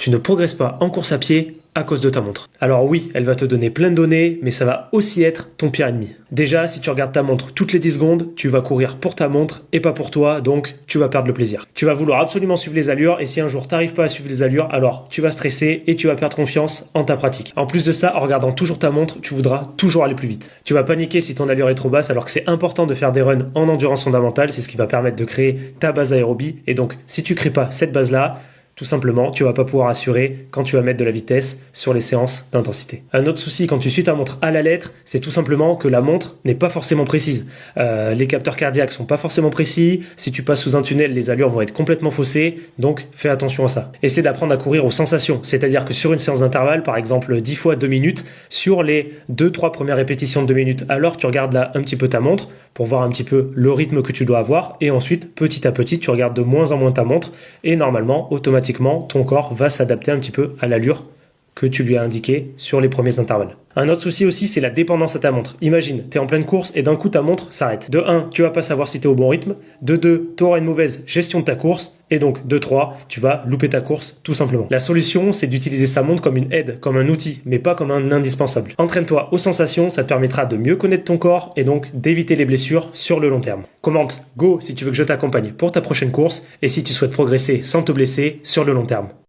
Tu ne progresses pas en course à pied à cause de ta montre. Alors oui, elle va te donner plein de données, mais ça va aussi être ton pire ennemi. Déjà, si tu regardes ta montre toutes les 10 secondes, tu vas courir pour ta montre et pas pour toi, donc tu vas perdre le plaisir. Tu vas vouloir absolument suivre les allures, et si un jour t'arrives pas à suivre les allures, alors tu vas stresser et tu vas perdre confiance en ta pratique. En plus de ça, en regardant toujours ta montre, tu voudras toujours aller plus vite. Tu vas paniquer si ton allure est trop basse, alors que c'est important de faire des runs en endurance fondamentale, c'est ce qui va permettre de créer ta base aérobie, et donc si tu crées pas cette base-là, tout simplement, tu vas pas pouvoir assurer quand tu vas mettre de la vitesse sur les séances d'intensité. Un autre souci quand tu suis ta montre à la lettre, c'est tout simplement que la montre n'est pas forcément précise. Les capteurs cardiaques sont pas forcément précis. Si tu passes sous un tunnel, les allures vont être complètement faussées. Donc, fais attention à ça. Essaie d'apprendre à courir aux sensations. C'est-à-dire que sur une séance d'intervalle, par exemple 10 fois 2 minutes, sur les 2-3 premières répétitions de 2 minutes, alors tu regardes là un petit peu ta montre pour voir un petit peu le rythme que tu dois avoir. Et ensuite, petit à petit, tu regardes de moins en moins ta montre. Et normalement, automatiquement, ton corps va s'adapter un petit peu à l'allure que tu lui as indiqué sur les premiers intervalles. Un autre souci aussi, c'est la dépendance à ta montre. Imagine, tu es en pleine course et d'un coup ta montre s'arrête. De 1, tu vas pas savoir si tu es au bon rythme. De 2, tu auras une mauvaise gestion de ta course. Et donc, de 3, tu vas louper ta course tout simplement. La solution, c'est d'utiliser sa montre comme une aide, comme un outil, mais pas comme un indispensable. Entraîne-toi aux sensations, ça te permettra de mieux connaître ton corps et donc d'éviter les blessures sur le long terme. Commente go si tu veux que je t'accompagne pour ta prochaine course et si tu souhaites progresser sans te blesser sur le long terme.